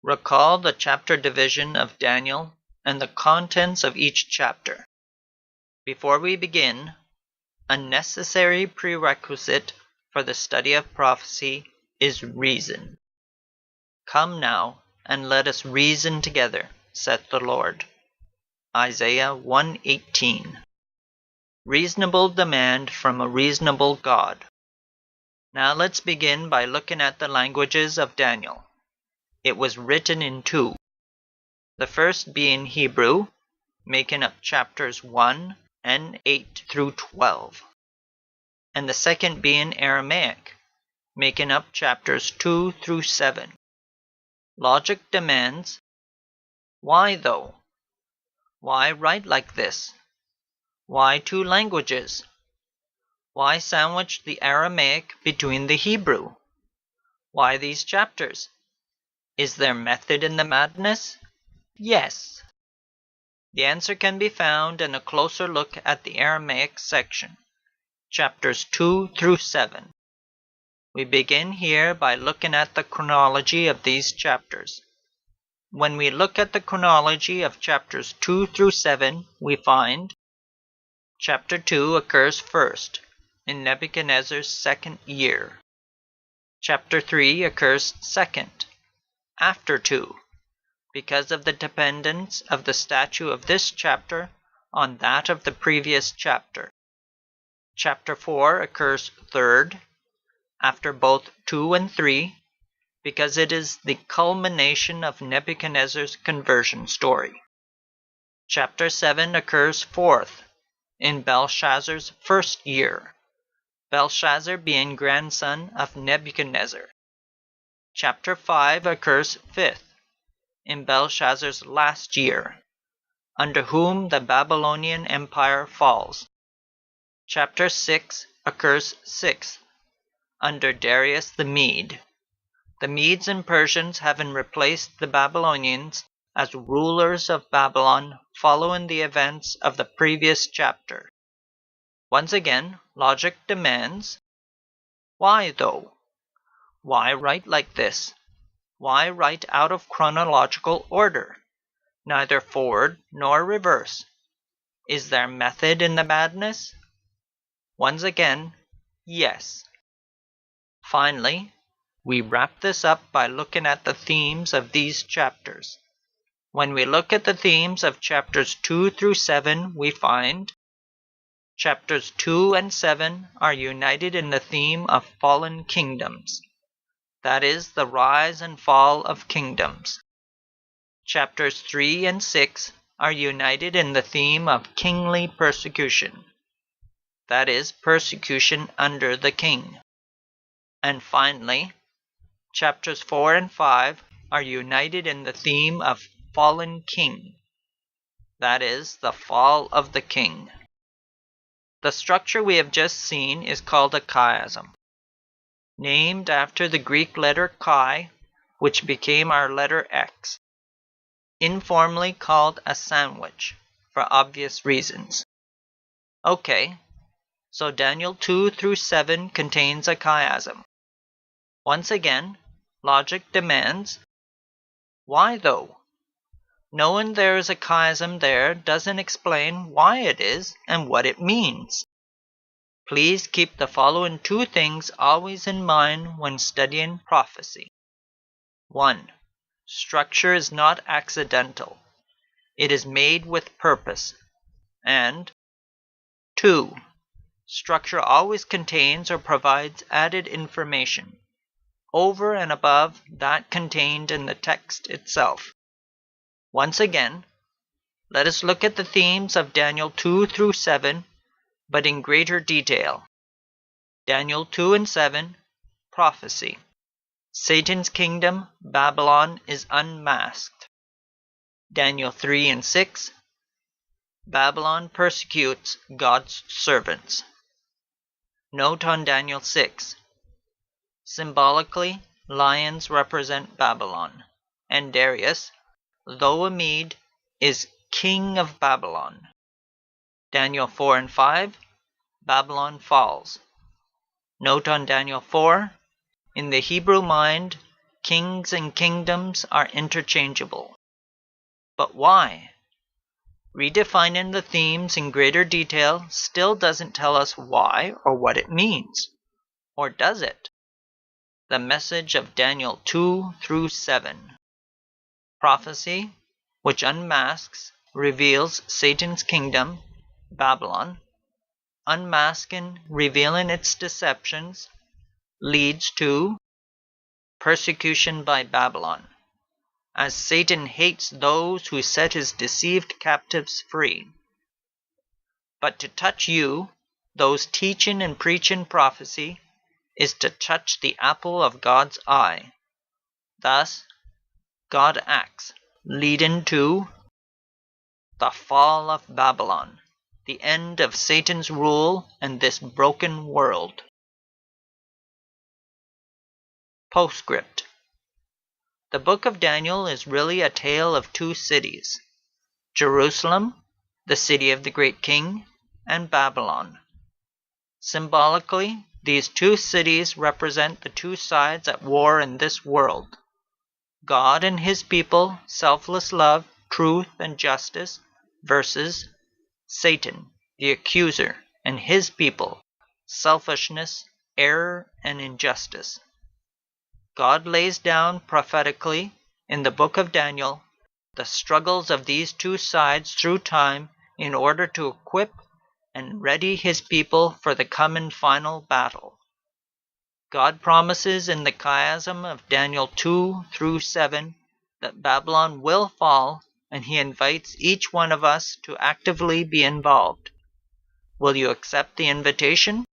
Recall the chapter division of Daniel and the contents of each chapter. Before we begin, a necessary prerequisite for the study of prophecy is reason. Come now, and let us reason together, saith the Lord. Isaiah 1:18. Reasonable demand from a reasonable God. Now let's begin by looking at the languages of Daniel. It was written in two. The first being Hebrew, making up chapters 1 and 8 through 12. And the second being Aramaic, making up chapters 2 through 7. Logic demands, why though? Why write like this? Why two languages? Why sandwich the Aramaic between the Hebrew? Why these chapters? Is there method in the madness? Yes. The answer can be found in a closer look at the Aramaic section, chapters 2 through 7. We begin here by looking at the chronology of these chapters. When we look at the chronology of chapters 2 through 7, we find chapter 2 occurs first, in Nebuchadnezzar's second year. Chapter 3 occurs second, after 2, because of the dependence of the statue of this chapter on that of the previous chapter. Chapter 4 occurs third, after both 2 and 3, because it is the culmination of Nebuchadnezzar's conversion story. Chapter 7 occurs fourth, in Belshazzar's first year, Belshazzar being grandson of Nebuchadnezzar. Chapter 5 occurs fifth, in Belshazzar's last year, under whom the Babylonian Empire falls. Chapter 6 occurs sixth, under Darius the Mede, the Medes and Persians having replaced the Babylonians as rulers of Babylon following the events of the previous chapter. Once again, logic demands, why though? Why write like this? Why write out of chronological order, neither forward nor reverse? Is there method in the madness? Once again, yes. Finally, we wrap this up by looking at the themes of these chapters. When we look at the themes of chapters 2 through 7, we find chapters 2 and 7 are united in the theme of fallen kingdoms. That is, the rise and fall of kingdoms. Chapters 3 and 6 are united in the theme of kingly persecution. That is, persecution under the king. And finally, chapters 4 and 5 are united in the theme of fallen king. That is, the fall of the king. The structure we have just seen is called a chiasm, named after the Greek letter chi, which became our letter X, informally called a sandwich, for obvious reasons. Okay, so Daniel 2 through 7 contains a chiasm. Once again, logic demands, why though? Knowing there is a chiasm there doesn't explain why it is and what it means. Please keep the following two things always in mind when studying prophecy. 1. Structure is not accidental. It is made with purpose. And 2. Structure always contains or provides added information, over and above that contained in the text itself. Once again, let us look at the themes of Daniel 2 through 7, but in greater detail. Daniel 2 and 7, prophecy. Satan's kingdom, Babylon, is unmasked. Daniel 3 and 6, Babylon persecutes God's servants. Note on Daniel 6. Symbolically, lions represent Babylon, and Darius, though a Mede, is king of Babylon. Daniel 4 and 5, Babylon falls. Note on Daniel 4, in the Hebrew mind, kings and kingdoms are interchangeable. But why? Redefining the themes in greater detail still doesn't tell us why or what it means. Or does it? The message of Daniel 2 through 7. Prophecy, which unmasks, reveals Satan's kingdom, Babylon. Unmasking, revealing its deceptions, leads to persecution by Babylon, as Satan hates those who set his deceived captives free. But to touch you, those teaching and preaching prophecy, is to touch the apple of God's eye. Thus, God acts, leading to the fall of Babylon, the end of Satan's rule in this broken world. Postscript. The book of Daniel is really a tale of two cities: Jerusalem, the city of the great king, and Babylon. Symbolically, these two cities represent the two sides at war in this world: God and his people, selfless love, truth, and justice, versus Satan, the accuser, and his people, selfishness, error, and injustice. God lays down prophetically in the book of Daniel the struggles of these two sides through time in order to equip and ready his people for the coming final battle. God promises in the chiasm of Daniel 2 through 7 that Babylon will fall, and he invites each one of us to actively be involved. Will you accept the invitation?